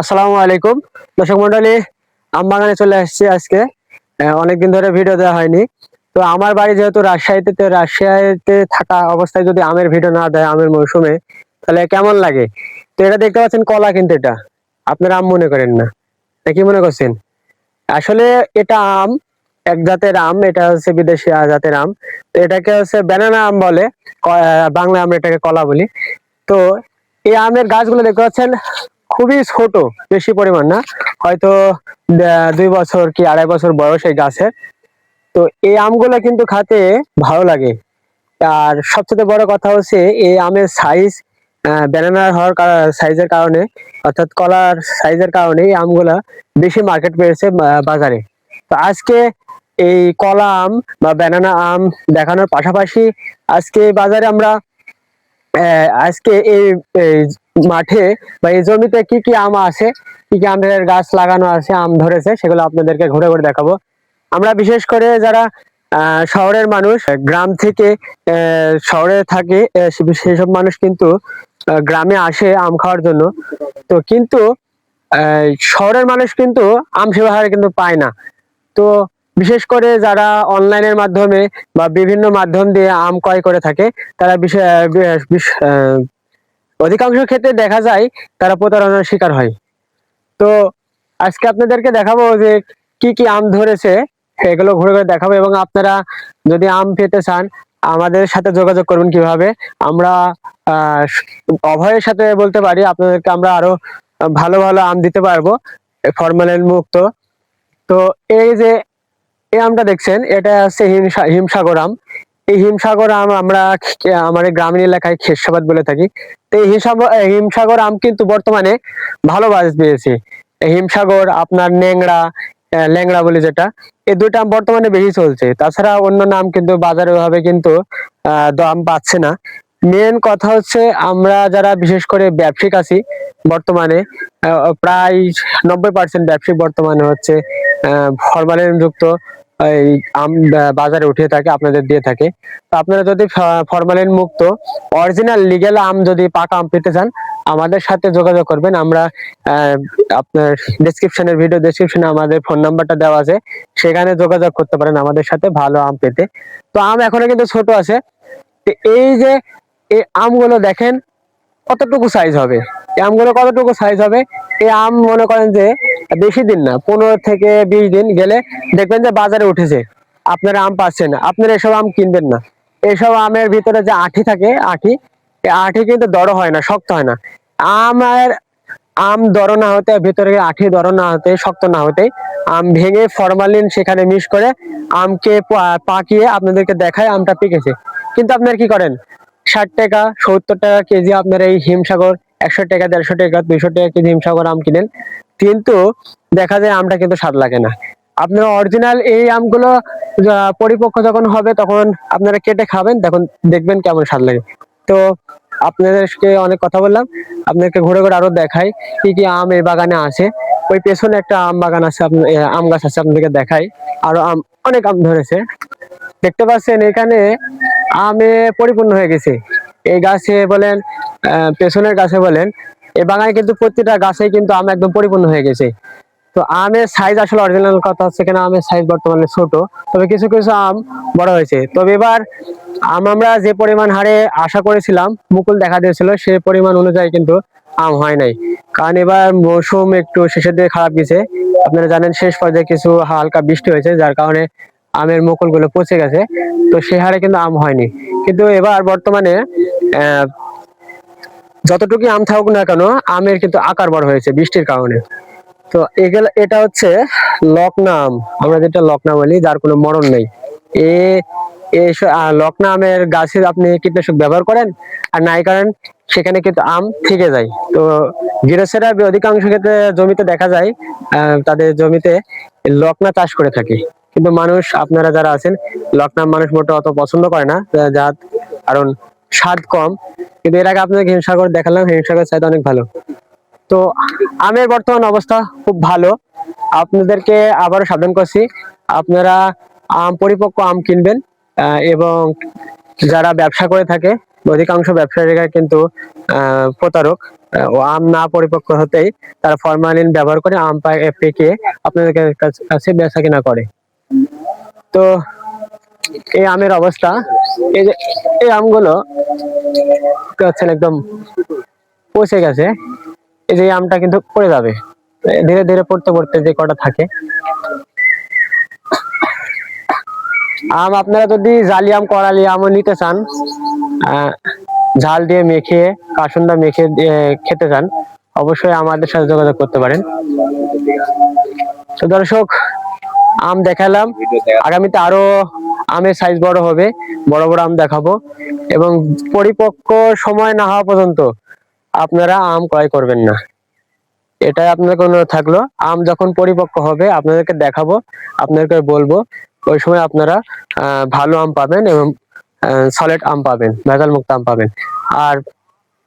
আসসালামু আলাইকুম দর্শক মন্ডলী, আম বাগানে চলে আসছি আজকে। অনেকদিন ধরে ভিডিও দেওয়া হয়নি। তো আমার বাড়ি যেহেতু রাজশাহীতে, তো রাজশাহীতে থাকা অবস্থায় যদি আমের ভিডিও না দেয় আমের মৌসুমে, তাহলে কেমন লাগে? তো এটা দেখতে পাচ্ছেন কলা, কিন্তু এটা আপনারা আম মনে করেন না, তা কি মনে করছেন? আসলে এটা আম, এক জাতের আম। এটা হচ্ছে বিদেশি জাতের আম। তো এটাকে হচ্ছে ব্যানানা আম বলে, বাংলা আমরা এটাকে কলা বলি। তো এই আমের গাছগুলো দেখতে পাচ্ছেন খুবই ছোট, বেশি পরিমাণ না, হয়তো 2 বছর কি 2.5 বছর বয়স এই গাছের। তো এই আমগুলো কিন্তু খেতে ভালো লাগে। আর সবচেয়ে বড় কথা হচ্ছে এই আমের সাইজ, ব্যানানার হওয়ার সাইজের কারণে, অর্থাৎ কলার সাইজের কারণে এই আমগুলা বেশি মার্কেট পেয়েছে বাজারে। তো আজকে এই কলা আম বা ব্যানানা আম দেখানোর পাশাপাশি আজকে বাজারে আমরা আজকে এই এই মাঠে বা এই জমিতে কি কি আম আছে, কি কি আমের গাছ লাগানো আছে, আম ধরেছে, সেগুলো আপনাদেরকে ঘুরে ঘুরে দেখাবো। আমরা বিশেষ করে যারা শহরের মানুষ, গ্রাম থেকে শহরে থাকে, সেসব মানুষ কিন্তু গ্রামে আসে আম খাওয়ার জন্য। তো কিন্তু শহরের মানুষ কিন্তু আম সেভাবে কিন্তু পায় না। তো বিশেষ করে যারা অনলাইনের মাধ্যমে বা বিভিন্ন মাধ্যম দিয়ে আম ক্রয় করে থাকে, তারা অধিকাংশ ক্ষেত্রে দেখা যায় তারা প্রতারণার শিকার হয়। তো আজকে আপনাদেরকে দেখাবো যে কি কি আম ধরেছে, এগুলো ঘুরে ঘুরে দেখাবো। এবং আপনারা যদি আম পেতে চান, আমাদের সাথে যোগাযোগ করবেন। কিভাবে আমরা আহ অভয়ের সাথে বলতে পারি আপনাদেরকে, আমরা আরো ভালো ভালো আম দিতে পারবো, ফরমালিন মুক্ত। তো এই যে এই আমটা দেখছেন, এটা হচ্ছে হিমসাগর আম। এই হিমসাগর আম আমরা আমাদের গ্রামীণ এলাকায় খেসাবাদ বলে থাকি। তো এই হিমসাগর আম কিন্তু বর্তমানে ভালো বাজার পেয়েছে। এই হিমসাগর, আপনার ন্যাংড়া, ল্যাংড়া বলে যেটা, এই দুইটা আম বর্তমানে বেশি চলছে। তাছাড়া অন্য নাম কিন্তু বাজারে ওইভাবে কিন্তু দাম পাচ্ছে না। মেন কথা হচ্ছে আমরা যারা বিশেষ করে ব্যবসায়িক আছি বর্তমানে, প্রায় 90% ব্যবসায়িক বর্তমানে হচ্ছে ফরমালিন যুক্ত এই আম বাজারে উঠে থাকে, আপনাদের দিয়ে থাকে। তো আপনারা যদি ফরমালিন মুক্ত অরিজিনাল লিগ্যাল আম, যদি পাকা আম পেতে চান, আমাদের সাথে যোগাযোগ করবেন। আমরা আপনার ভিডিও ডেসক্রিপশনে আমাদের ফোন নাম্বারটা দেওয়া আছে, সেখানে যোগাযোগ করতে পারেন আমাদের সাথে ভালো আম পেতে। তো আম এখনো কিন্তু ছোট আছে। তো এই যে এই আমগুলো দেখেন কতটুকু সাইজ হবে, এই আমগুলো কতটুকু সাইজ হবে। এই আম মনে করেন যে বেশি দিন না, 15 থেকে 20 দিন গেলে দেখবেন যে বাজারে উঠেছে, আপনারা আম পাচ্ছেন। আপনারা এসব আম কিনবেন না। এসব আমের ভিতরে যে আঠি থাকে, আঠি, এই আঠি কিন্তু দড় হয় না, শক্ত হয় না। আমের আম দড় না হতে, ভিতরে আঠি দড় না হতে, শক্ত না হতে, আম ভেঙে ফরমালিন সেখানে মিশ করে আমকে পাকিয়ে আপনাদেরকে দেখায় আমটা পেকেছে। কিন্তু আপনারা কি করেন, 60 টাকা 70 টাকা কেজি আপনার এই হিমসাগর, 100 টাকা 150 টাকা 200 টাকা কেজি হিমসাগর আম কিনেন, কিন্তু দেখা যায় আমটা কিন্তু স্বাদ লাগে না। আপনারা অরিজিনাল এই আমগুলো পরিপক্ক যখন হবে, তখন আপনারা কেটে খাবেন, তখন দেখবেন কেমন স্বাদ লাগে। তো আপনাদেরকে অনেক কথা বললাম, আপনাদেরকে ঘুরে ঘুরে আরো দেখাই কি কি আম এই বাগানে আছে। ওই পেছনে একটা আম বাগান আছে, আম গাছ আছে, আপনাদেরকে দেখাই। আরো আম, অনেক আম ধরেছে, দেখতে পাচ্ছেন এখানে আমে পরিপূর্ণ হয়ে গেছে। এই গাছে বলেন, পেছনের গাছে বলেন, এই বাগানে কিন্তু প্রতিটা গাছে কিন্তু আম একদম পরিপূর্ণ হয়ে গেছে। তো আমের সাইজ আসলে অরিজিনাল কথা হচ্ছে এখানে আমের সাইজ বর্তমানে ছোট, তবে কিছু কিছু আম বড় হয়েছে। তবে এবার আম আমরা যে পরিমাণ হারে আশা করেছিলাম, মুকুল দেখা দিয়েছিল, সে পরিমাণ অনুযায়ী কিন্তু আম হয় নাই। কারণ এবার মৌসুম একটু শেষের দিকে খারাপ গেছে। আপনারা জানেন শেষ পর্যায়ে কিছু হালকা বৃষ্টি হয়েছে, যার কারণে আমের মুকুল গুলো পচে গেছে। তো সে হারে কিন্তু আম হয়নি। কিন্তু এবার বর্তমানে আহ যতটুকু আম থাকুক না কেন, আমের কিন্তু আকার বড় হয়েছে বৃষ্টির কারণে। তো এগুলো, এটা হচ্ছে লকনা আম, আমরা যেটা লকনা বলি, যার কোনো মরণ নেই। এ লকনা আমের গাছে আপনি কীটনাশক ব্যবহার করেন আর নাই করেন, সেখানে কিন্তু আম থেকে যায়। তো গৃহস্থেরা অধিকাংশ ক্ষেত্রে জমিতে দেখা যায়, তাদের জমিতে লকনা চাষ করে থাকে। কিন্তু মানুষ, আপনারা যারা আছেন, লকনা মানুষ মোটে অত পছন্দ করে না, যার কারণ স্বাদ কম। কিন্তু এর আগে আপনাদের হিমসাগর দেখালাম, হিমসাগর চাইতে অনেক ভালো। তো আমের বর্তমান অবস্থা খুব ভালো। আপনাদেরকে আবারও সাবধান করছি, আপনারা পরিপক্ক আম কিনবেন। এবং যারা ব্যবসা করে থাকে, অধিকাংশ ব্যবসায়ীরা কিন্তু প্রতারক, ও আম না পরিপক্ক হতেই তারা ফরমালিন ব্যবহার করে আম পেকে আপনাদের কাছে বেচা কিনা করে। তো এই আমের অবস্থা, এই যে এই আমগুলো হচ্ছেন একদম পচে গেছে। এই যে এই আমটা কিন্তু পড়ে যাবে ধীরে ধীরে, পড়তে পড়তে যে কটা থাকে। আম আপনারা যদি জালি আম, করালি আমও নিতে চান, ঝাল দিয়ে মেখে, কাসুন্ডা মেখে খেতে চান, অবশ্যই আমাদের সাথে যোগাযোগ করতে পারেন। তো দর্শক, আম দেখালাম, আগামীতে আরো আমের সাইজ বড় হবে, বড় বড় আম দেখাবো। এবং পরিপক্ক সময় না হওয়া পর্যন্ত আপনারা আম ক্রয় করবেন না, এটাই আপনাদের অনুরোধ থাকলো। আম যখন পরিপক্ক হবে আপনাদেরকে দেখাবো, আপনাদেরকে বলবো, ওই সময় আপনারা ভালো আম পাবেন এবং সলিড আম পাবেন, ভেজাল মুক্ত আম পাবেন। আর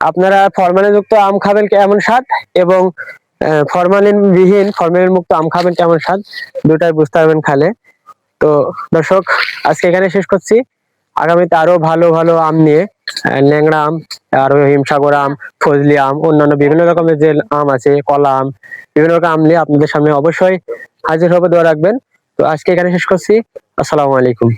আপনারা ফরমালিন যুক্ত আম খাবেন কেমন স্বাদ, এবং ফরমালিন বিহীন, ফরমালিন মুক্ত আম খাবেন কেমন স্বাদ, দুটাই বুঝতে পারবেন খালে। তো দর্শক, আজকে এখানে শেষ করছি। আগামীতে আরো ভালো ভালো আম নিয়ে, ল্যাংড়া আম, আরো হিমসাগর আম, ফজলি আম, অন্যান্য বিভিন্ন রকমের যে আম আছে, কলা আম, বিভিন্ন রকম আম নিয়ে আপনাদের সামনে অবশ্যই হাজির হবে, দোয়া রাখবেন। তো আজকে এখানে শেষ করছি। আসসালামু আলাইকুম।